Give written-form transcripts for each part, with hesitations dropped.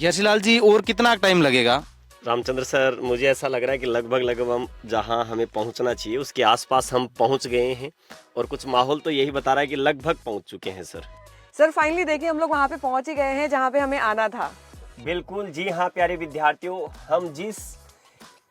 यशीलाल जी, और कितना टाइम लगेगा? रामचंद्र सर, मुझे ऐसा लग रहा है कि लगभग हम जहां हमें पहुंचना चाहिए उसके आसपास हम पहुंच गए हैं और कुछ माहौल तो यही बता रहा है कि लगभग पहुंच चुके हैं सर। सर फाइनली देखिए हम लोग वहाँ पे पहुंच ही गए हैं जहाँ पे हमें आना था। बिल्कुल जी हाँ प्यारे विद्यार्थियों, हम जिस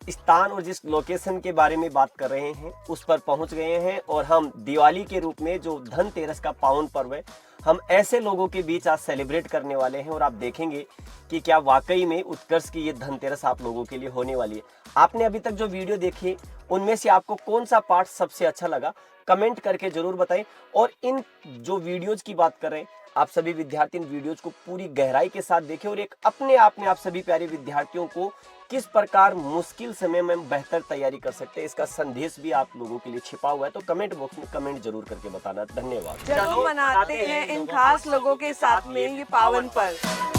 स्थान और जिस लोकेशन के बारे में बात कर रहे हैं उस पर पहुंच गए हैं और हम दिवाली के रूप में जो धनतेरस का पावन पर्व है हम ऐसे लोगों के बीच आज सेलिब्रेट करने वाले हैं और आप देखेंगे कि क्या वाकई में उत्कर्ष की ये धनतेरस आप लोगों के लिए होने वाली है। आपने अभी तक जो वीडियो देखी उनमें से आपको कौन सा पार्ट सबसे अच्छा लगा कमेंट करके जरूर बताएं। और इन जो वीडियोज की बात कर रहे हैं आप सभी विद्यार्थी इन वीडियोज को पूरी गहराई के साथ देखें और एक अपने आप में आप सभी प्यारे विद्यार्थियों को किस प्रकार मुश्किल समय में बेहतर तैयारी कर सकते हैं इसका संदेश भी आप लोगों के लिए छिपा हुआ है। तो कमेंट बॉक्स में कमेंट जरूर करके बताना। धन्यवाद। चलो मनाते हैं इन खास लोगों के साथ में ये पावन पर्व।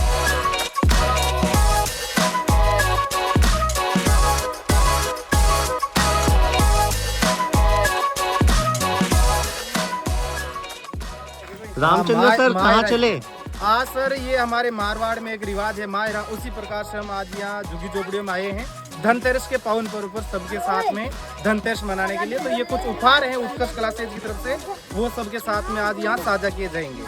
रामचंद्र सर कहाँ चले? आज सर ये हमारे मारवाड़ में एक रिवाज है मायरा, उसी प्रकार से हम आज यहाँ झुग्गी झोपड़ियों में आए हैं धनतेरस के पावन पर्व पर सबके साथ में धनतेरस मनाने के लिए। तो ये कुछ उपहार हैं उत्कर्ष क्लासेज की तरफ से, वो सबके साथ में आज यहाँ साझा किए जाएंगे।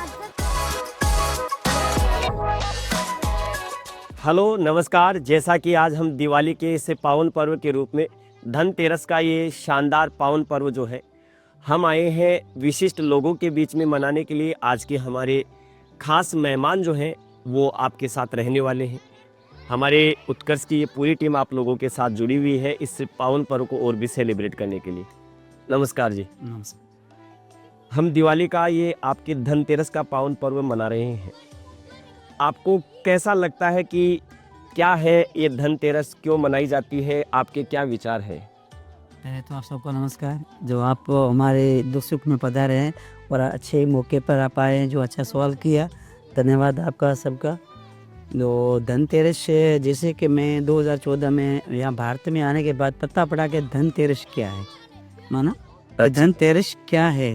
हेलो नमस्कार, जैसा कि आज हम दिवाली के इस पावन पर्व के रूप में धनतेरस का ये शानदार पावन पर्व जो है हम आए हैं विशिष्ट लोगों के बीच में मनाने के लिए। आज के हमारे खास मेहमान जो हैं वो आपके साथ रहने वाले हैं। हमारे उत्कर्ष की ये पूरी टीम आप लोगों के साथ जुड़ी हुई है इस पावन पर्व को और भी सेलिब्रेट करने के लिए। नमस्कार जी। नमस्कार। हम दिवाली का ये आपके धनतेरस का पावन पर्व मना रहे हैं। आपको कैसा लगता है कि क्या है ये धनतेरस, क्यों मनाई जाती है, आपके क्या विचार है? पहले तो आप सबको नमस्कार, जो आप हमारे दुख सुख में पधारे हैं और अच्छे मौके पर आप आए हैं, जो अच्छा सवाल किया, धन्यवाद आपका सबका। जो धनतेरस जैसे कि मैं 2014 में यहाँ भारत में आने के बाद पता पड़ा कि धनतेरस क्या है, माना धनतेरस क्या है,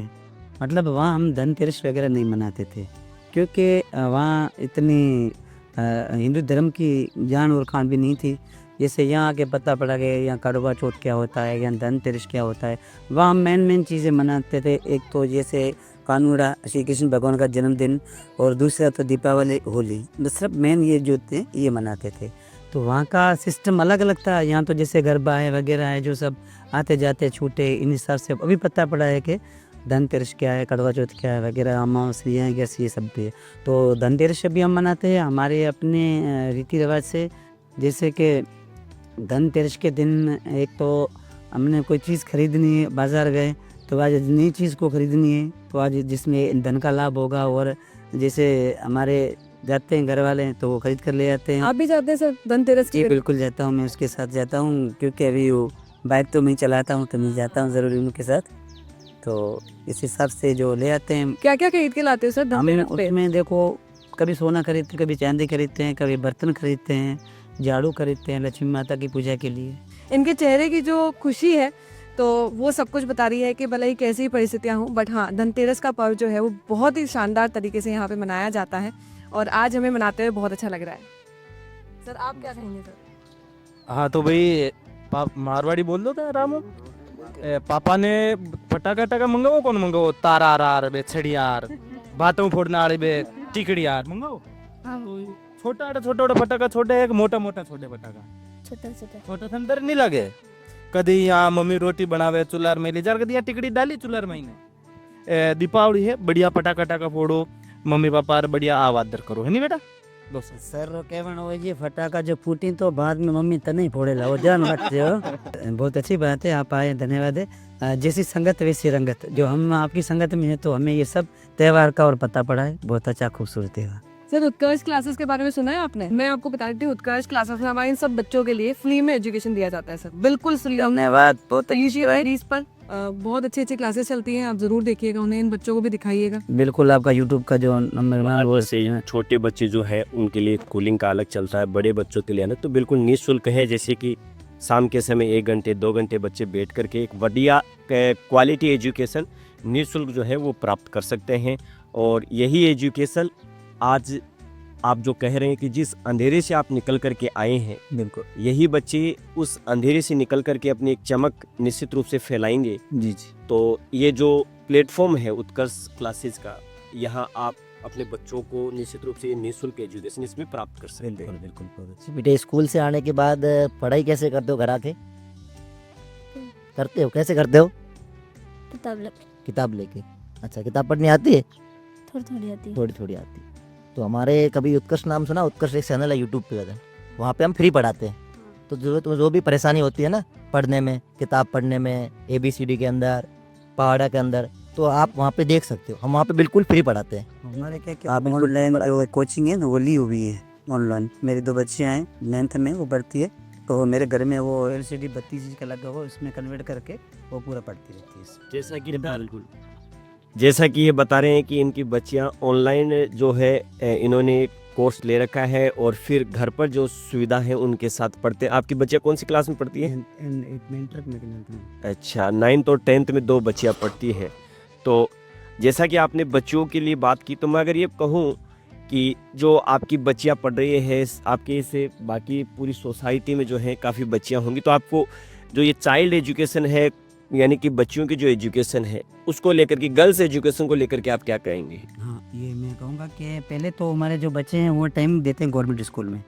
मतलब वहाँ हम धनतेरस वगैरह नहीं मनाते थे क्योंकि वहाँ इतनी हिंदू धर्म की जान और खान भी नहीं थी। जैसे यहाँ आके पता पड़ा कि यहाँ करवा चौथ क्या होता है, यहाँ धनतेरस क्या होता है। वहाँ मेन चीज़ें मनाते थे, एक तो जैसे कानूड़ा श्री कृष्ण भगवान का जन्मदिन और दूसरा तो दीपावली होली, दूसरा मेन ये जो थे ये मनाते थे। तो वहाँ का सिस्टम अलग अलग था। यहाँ तो जैसे गरबा है वगैरह है जो सब आते जाते छूटे, इन हिसाब से अभी पता पड़ा है कि धनतेरस क्या है, करवा चौथ क्या है वगैरह, अमावस्या है गैस, ये सब भी है। तो धनतेरस भी हम मनाते हैं हमारे अपने रीति रिवाज से। जैसे कि धनतेरस के दिन एक तो हमने कोई चीज़ खरीदनी है, बाज़ार गए तो आज नई चीज़ को खरीदनी है तो आज जिसमें धन का लाभ होगा, और जैसे हमारे जाते हैं घर वाले तो वो खरीद कर ले जाते हैं। आप भी जाते हैं सर धनतेरस जी की? बिल्कुल जाता हूँ, मैं उसके साथ जाता हूँ क्योंकि अभी वो बाइक तो मैं चलाता हूँ तो मैं जाता हूँ ज़रूर उनके साथ। तो इस हिसाब से जो ले आते हैं। क्या क्या खरीद के लाते हो सर हमें धनतेरस पे? उसमें देखो कभी सोना खरीदते हैं, कभी चांदी खरीदते हैं, कभी बर्तन खरीदते हैं, झाड़ू खरीदते हैं लक्ष्मी माता की पूजा के लिए। इनके चेहरे की जो खुशी है तो वो सब कुछ बता रही है कि भले ही कैसी परिस्थितियाँ हों, बट हाँ धनतेरस का पर्व जो है वो बहुत ही शानदार तरीके से यहाँ पे मनाया जाता है और आज हमें मनाते हुए बहुत अच्छा लग रहा है। सर आप क्या कहेंगे सर? हाँ तो भाई मारवाड़ी बोल दो क्या रामू? पापा ने फटाका टका मंगाओ, कौन मंगाओ? तारा आर बे छड़ियार बातों फोड़ने वाले बे टिकड़ी यार मंगाओ। छोटा छोटा फटाका छोटे, एक मोटा मोटा छोटे फटाका छोटा अंदर नहीं लगे। कभी यहाँ मम्मी रोटी बनावे चूल्हार में ले जा कर दिया, टिकड़ी डाली चूल्हार में ने। दीपावली है, बढ़िया फटाका टका फोड़ो, मम्मी पापा बढ़िया आवादर करो, है नहीं बेटा? सर कहना हो ये फटाका जो फूटी तो बाद में मम्मी तने ही फोड़े लाओ, जान मत जो। बहुत अच्छी बात है, आप आए, धन्यवाद है। जैसी संगत वैसी रंगत, जो हम आपकी संगत में है तो हमें ये सब त्योहार का और पता पड़ा है। बहुत अच्छा खूबसूरत त्योहार। सर उत्कर्ष क्लासेस के बारे में सुना है आपने? मैं आपको बता देती हूँ, उत्कर्ष क्लासेस में हमारे इन सब बच्चों के लिए फ्री में एजुकेशन दिया जाता है सर, बिल्कुल फ्री। धन्यवाद, बहुत फीस पर बहुत अच्छी अच्छी क्लासेस चलती हैं, आप जरूर देखिएगा, उन्हें इन बच्चों को भी दिखाइएगा। बिल्कुल, आपका यूट्यूब का जो नंबर वो सही है। छोटे बच्चे जो है उनके लिए कूलिंग का अलग चलता है, बड़े बच्चों के लिए ना तो बिल्कुल निःशुल्क है। जैसे कि शाम के समय 1 घंटे 2 घंटे बच्चे बैठ करके एक बढ़िया क्वालिटी एजुकेशन निःशुल्क जो है वो प्राप्त कर सकते हैं। और यही एजुकेशन आज आप जो कह रहे हैं कि जिस अंधेरे से आप निकल करके आए हैं, बिल्कुल यही बच्चे उस अंधेरे से निकल करके अपनी एक चमक निश्चित रूप से फैलाएंगे। जी जी तो ये जो प्लेटफॉर्म है उत्कर्ष क्लासेस का, यहाँ आप अपने बच्चों को निश्चित रूप से निःशुल्क एजुकेशन इसमें प्राप्त कर सकते बिल्कुल हैं। बिल्कुल बहुत अच्छी। बेटे स्कूल से आने के बाद पढ़ाई कैसे करते हो घर आके? करते हो, कैसे करते हो? किताब लग किताब लेके। अच्छा, किताब पढ़नी आती है? थोड़ी थोड़ी आती है। थोड़ी थोड़ी आती है। तो हमारे कभी उत्कर्ष नाम सुना? उत्कर्ष एक चैनल है यूट्यूब पे, वहाँ पे हम फ्री पढ़ाते हैं। तो जो भी परेशानी होती है ना पढ़ने में, किताब पढ़ने में, ABCD के अंदर, पहाड़ा के अंदर, तो आप वहाँ पे देख सकते हो। हम वहाँ पे बिल्कुल फ्री पढ़ाते हैं। हमारे क्या ऑनलाइन कोचिंग है ना, वो ली हुई है ऑनलाइन। मेरी 2 बच्चियाँ हैं 9th में, वो पढ़ती है। तो मेरे घर में वो LCD 32 इंच का लगा हुआ, उसमें कन्वर्ट करके वो पूरा पढ़ती रहती है। जैसा कि ये बता रहे हैं कि इनकी बच्चियां ऑनलाइन जो है इन्होंने कोर्स ले रखा है और फिर घर पर जो सुविधा है उनके साथ पढ़ते हैं। आपकी बच्चियां कौन सी क्लास में पढ़ती है? अच्छा, 9th और 10th में 2 बच्चियां पढ़ती हैं। तो जैसा कि आपने बच्चियों के लिए बात की, तो मैं अगर ये कहूँ कि जो आपकी बच्चियां पढ़ रही है, आपके से बाकी पूरी सोसाइटी में जो है काफ़ी बच्चियां होंगी, तो आपको जो ये चाइल्ड एजुकेशन है, यानी कि बच्चियों की जो एजुकेशन है उसको लेकर के, गर्ल्स एजुकेशन को लेकर के आप क्या कहेंगे? हाँ, ये मैं कहूँगा कि पहले तो हमारे जो बच्चे हैं वो टाइम देते हैं गवर्नमेंट स्कूल में,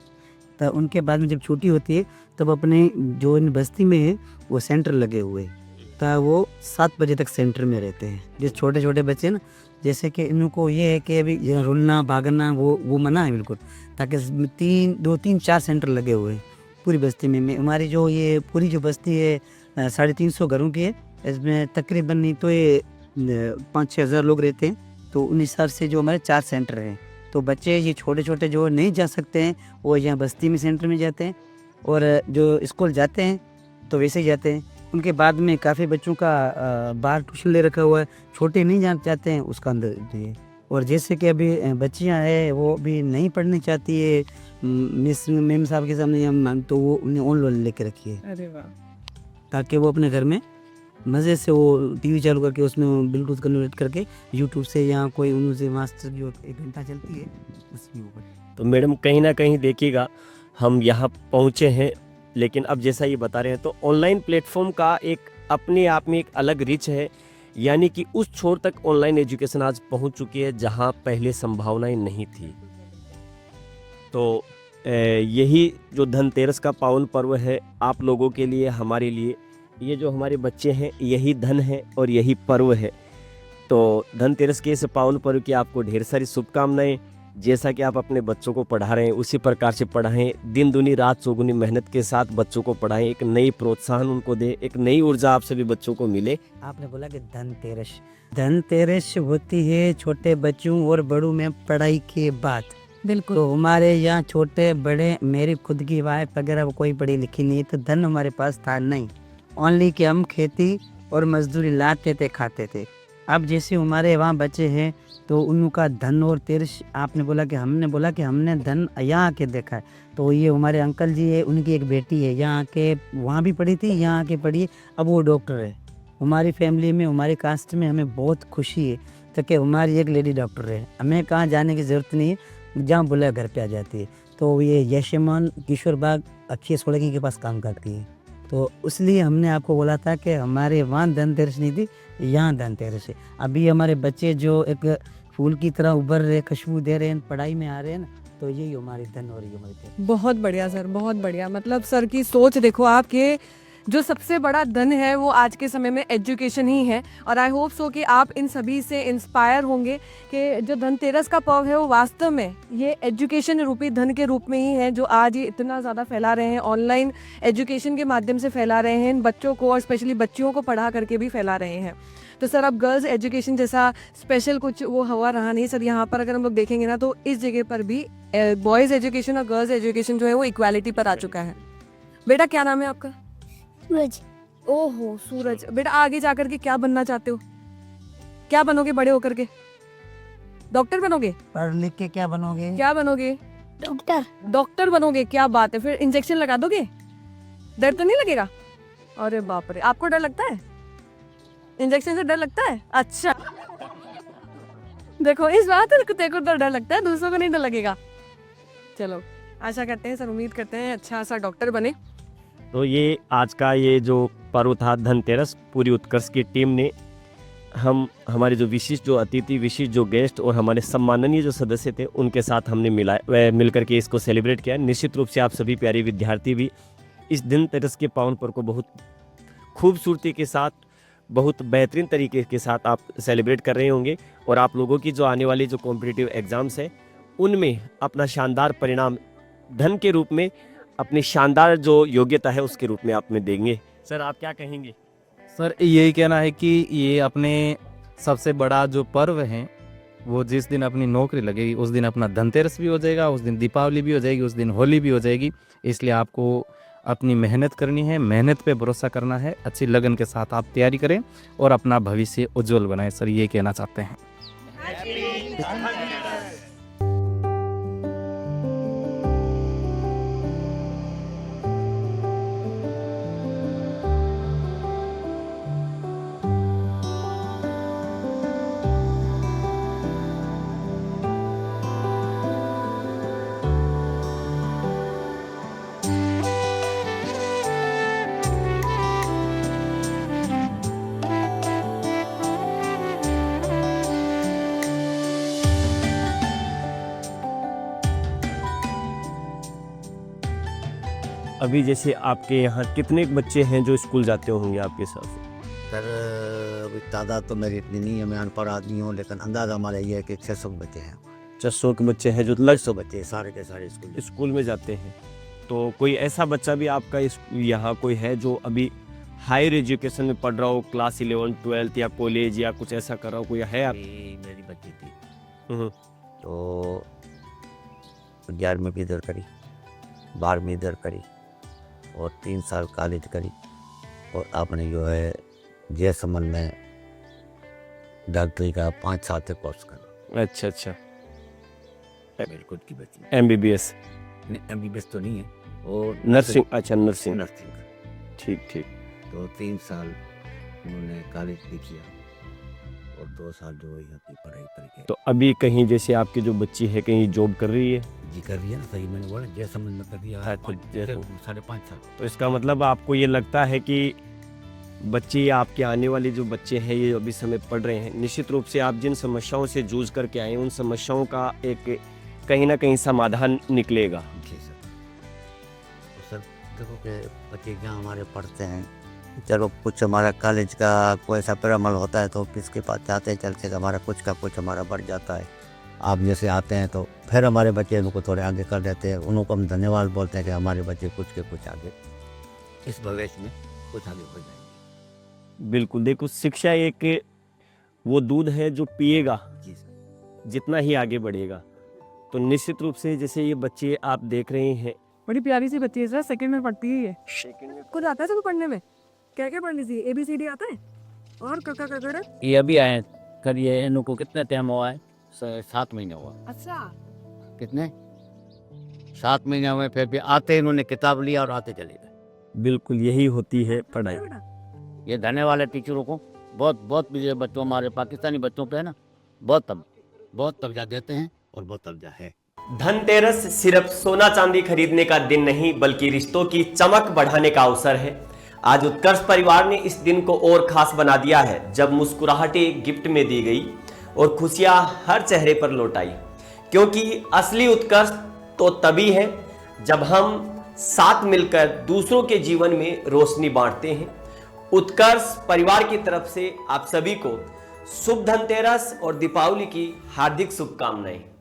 तो उनके बाद में जब छुट्टी होती है तब अपने जो इन बस्ती में है वो सेंटर लगे हुए हैं, तो वो 7 बजे तक सेंटर में रहते हैं। जो छोटे छोटे बच्चे ना, जैसे कि इनको ये है कि अभी रुलना भागना वो मना है बिल्कुल, ताकि 2-3-4 सेंटर लगे हुए हैं पूरी बस्ती में। हमारी जो ये पूरी जो बस्ती है 350 घरों की है, इसमें तकरीबन नहीं तो ये 5-6 हज़ार लोग रहते हैं। तो उन हिसाब से जो हमारे 4 सेंटर हैं, तो बच्चे ये छोटे छोटे जो नहीं जा सकते हैं वो यहाँ बस्ती में सेंटर में जाते हैं, और जो स्कूल जाते हैं तो वैसे ही जाते हैं। उनके बाद में काफ़ी बच्चों का बाहर ट्यूशन ले रखा हुआ है, छोटे नहीं जाना चाहते हैं उसका अंदर दिए। और जैसे कि अभी बच्चियां हैं वो भी नहीं पढ़नी चाहती है मिस मैम साहब के सामने, हम तो वो उन्हें ऑनलाइन लेके रखी है, अरे वाह, ताकि वो अपने घर में मज़े से वो टीवी चालू करके उसमें ब्लूटूथ कन्वर्ट करके यूट्यूब से या कोई उनसे मास्टर जो 1 घंटा चलती है उसमें वो पढ़े। तो मैडम कहीं ना कहीं देखिएगा, हम यहाँ पहुँचे हैं, लेकिन अब जैसा ये बता रहे हैं तो ऑनलाइन प्लेटफॉर्म का एक अपने आप में एक अलग रिच है, यानी कि उस छोर तक ऑनलाइन एजुकेशन आज पहुँच चुकी है जहाँ पहले संभावनाएं नहीं थी। तो यही जो धनतेरस का पावन पर्व है आप लोगों के लिए, हमारे लिए, ये जो हमारे बच्चे हैं यही धन है और यही पर्व है। तो धनतेरस के इस पावन पर्व की आपको ढेर सारी शुभकामनाएं। जैसा कि आप अपने बच्चों को पढ़ा रहे हैं उसी प्रकार से पढ़ाएं, दिन दुनी रात चौगुनी मेहनत के साथ बच्चों को पढ़ाएं, एक नई प्रोत्साहन उनको दें, एक नई ऊर्जा आप सभी बच्चों को मिले। आपने बोला कि धनतेरस होती है छोटे बच्चों और बड़ों में पढ़ाई के बाद। बिल्कुल। तो हमारे यहाँ छोटे बड़े, मेरी खुद की वाइफ वगैरह कोई पढ़ी लिखी नहीं, तो धन हमारे पास था नहीं, ओनली कि हम खेती और मजदूरी लाते थे, खाते थे। अब जैसे हमारे वहाँ बच्चे हैं तो उनका धन और तेरस, आपने बोला कि हमने धन यहाँ आके देखा है। तो ये हमारे अंकल जी है, उनकी एक बेटी है, यहाँ आके वहाँ भी पढ़ी थी, यहाँ आके पढ़ी है, अब वो डॉक्टर है। हमारी फैमिली में, हमारी कास्ट में हमें बहुत खुशी है तो कि हमारी एक लेडी डॉक्टर है, हमें कहाँ जाने की ज़रूरत नहीं है, जहाँ बुलाया घर पे आ जाती है। तो ये यशमान किशोर बाग अक्षय सोलंकी के पास काम करती है। तो इसलिए हमने आपको बोला था कि हमारे वहाँ धनतेरस नहीं थी, यहाँ धनतेरस है। अभी हमारे बच्चे जो एक फूल की तरह उभर रहे, खुशबू दे रहे हैं, पढ़ाई में आ रहे हैं ना, तो यही हमारी धन हो रही है हमारी तेरस। बहुत बढ़िया सर, बहुत बढ़िया। मतलब सर की सोच देखो, आपके जो सबसे बड़ा धन है वो आज के समय में एजुकेशन ही है। और आई होप सो कि आप इन सभी से इंस्पायर होंगे कि जो धनतेरस का पर्व है वो वास्तव में ये एजुकेशन रूपी धन के रूप में ही है, जो आज ये इतना ज़्यादा फैला रहे हैं, ऑनलाइन एजुकेशन के माध्यम से फैला रहे हैं, इन बच्चों को और स्पेशली बच्चियों को पढ़ा करके भी फैला रहे हैं। तो सर अब गर्ल्स एजुकेशन जैसा स्पेशल कुछ वो हुआ रहा नहीं सर, यहाँ पर अगर हम लोग देखेंगे ना तो इस जगह पर भी बॉयज़ एजुकेशन और गर्ल्स एजुकेशन जो है वो इक्वालिटी पर आ चुका है। बेटा क्या नाम है आपका? सूरज। ओहो सूरज। बेटा आगे जाकर के क्या बनना चाहते हो? क्या बनोगे बड़े होकर के? डॉक्टर बनोगे? पढ़ लिख के क्या बनोगे? क्या बनोगे? डॉक्टर। डॉक्टर बनोगे, क्या बात है। फिर इंजेक्शन लगा दोगे? डर तो नहीं लगेगा? अरे बाप रे, आपको डर लगता है? इंजेक्शन से डर लगता है? अच्छा देखो इस बात को तेरे को तो डर लगता है, दूसरों को नहीं डर लगेगा। चलो आशा करते हैं सर, उम्मीद करते हैं अच्छा सा डॉक्टर बने। तो ये आज का ये जो पर्व था धनतेरस, पूरी उत्कर्ष की टीम ने हमारे जो विशिष्ट जो अतिथि, विशिष्ट जो गेस्ट और हमारे सम्माननीय जो सदस्य थे उनके साथ हमने मिलकर के इसको सेलिब्रेट किया। निश्चित रूप से आप सभी प्यारे विद्यार्थी भी इस धनतेरस के पावन पर्व को बहुत खूबसूरती के साथ, बहुत बेहतरीन तरीके के साथ आप सेलिब्रेट कर रहे होंगे और आप लोगों की जो आने वाली जो कॉम्पिटिटिव एग्ज़ाम्स है उनमें अपना शानदार परिणाम धन के रूप में, अपनी शानदार जो योग्यता है उसके रूप में आप में देंगे। सर आप क्या कहेंगे? सर यही कहना है कि ये अपने सबसे बड़ा जो पर्व है वो जिस दिन अपनी नौकरी लगेगी उस दिन अपना धनतेरस भी हो जाएगा, उस दिन दीपावली भी हो जाएगी, उस दिन होली भी हो जाएगी। इसलिए आपको अपनी मेहनत करनी है, मेहनत पे भरोसा करना है, अच्छी लगन के साथ आप तैयारी करें और अपना भविष्य उज्जवल बनाएं। सर ये कहना चाहते हैं। अभी जैसे आपके यहाँ कितने बच्चे हैं जो स्कूल जाते होंगे आपके साथ? सर अभी तादाद तो मेरी इतनी नहीं है, मैं अनपढ़ आदमी हूँ, लेकिन अंदाज़ा हमारा ये है कि 600 बच्चे हैं। 600 के बच्चे हैं जो लग 600 बच्चे सारे के सारे स्कूल में जाते हैं। तो कोई ऐसा बच्चा भी आपका यहाँ कोई है जो अभी हायर एजुकेशन में पढ़ रहा हो, क्लास 11, 12 या कॉलेज या कुछ ऐसा कर रहा हो, कोई है आप? मेरी बच्ची थी तो 11वीं भी इधर करी, 12वीं इधर करी और 3 साल कॉलेज करी और आपने जो है जैसमल में डॉक्टरी का 5 साल तक कोर्स करा। अच्छा अच्छा, मेरी खुद की बच्ची MBBS? MBBS तो नहीं है, और नर्सिंग। अच्छा नर्सिंग, ठीक ठीक। तो 3 साल उन्होंने कॉलेज भी किया और 2 साल जो यहाँ की पढ़ाई करके। तो अभी कहीं जैसे आपकी जो बच्ची है कहीं जॉब कर रही है? जी कर रही है ना, सही मैंने बोला जैसमल में कर दिया है 5.5 साल। तो इसका मतलब आपको ये लगता है कि बच्चे आपके आने वाले जो बच्चे हैं ये अभी समय पढ़ रहे हैं, निश्चित रूप से आप जिन समस्याओं से जूझ करके आए उन समस्याओं का एक कहीं ना कहीं समाधान निकलेगा। जी सर। तो सर देखो कि बच्चे जहाँ हमारे पढ़ते हैं, चलो कुछ हमारा कॉलेज का कोई ऐसा पैरामल होता है तो ऑफिस के पास जाते हैं, चलते हमारा कुछ का कुछ हमारा बढ़ जाता है। आप जैसे आते हैं तो फिर हमारे बच्चे उनको थोड़े आगे कर देते हैं, उनको हम धन्यवाद बोलते हैं कि हमारे बच्चे कुछ के कुछ आगे इस भविष्य में कुछ आगे हो जाएंगे। बिल्कुल, देखो शिक्षा एक वो दूध है जो पिएगा जी सर। जितना ही आगे बढ़ेगा। तो निश्चित रूप से जैसे ये बच्चे आप देख रहे हैं, बड़ी प्यारी सी बच्ची है सर, सेकंड में पढ़ती है ये। खुद आता है सबको पढ़ने में? क्या क्या पढ़नी चाहिए? ABCD आता है और कक्का ककड़? ये अभी आए करिए, इनको कितने टाइम हुआ है? 7 महीने हुआ। अच्छा, कितने 7 महीने हुए, फिर भी आते इन्होंने किताब लिया और आते चले गए। बिल्कुल यही होती है पढ़ाई। ये धन्यवाद वाले टीचरों को, बहुत बहुत भी बच्चों हमारे पाकिस्तानी बच्चों पे है ना, बहुत तवज्जो देते हैं और बहुत तवज्जो है। धनतेरस सिर्फ सोना चांदी खरीदने का दिन नहीं बल्कि रिश्तों की चमक बढ़ाने का अवसर है। आज उत्कर्ष परिवार ने इस दिन को और खास बना दिया है जब मुस्कुराहटें गिफ्ट में दी गई और खुशियां हर चेहरे पर लौट आई, क्योंकि असली उत्कर्ष तो तभी है जब हम साथ मिलकर दूसरों के जीवन में रोशनी बांटते हैं। उत्कर्ष परिवार की तरफ से आप सभी को शुभ धनतेरस और दीपावली की हार्दिक शुभकामनाएं।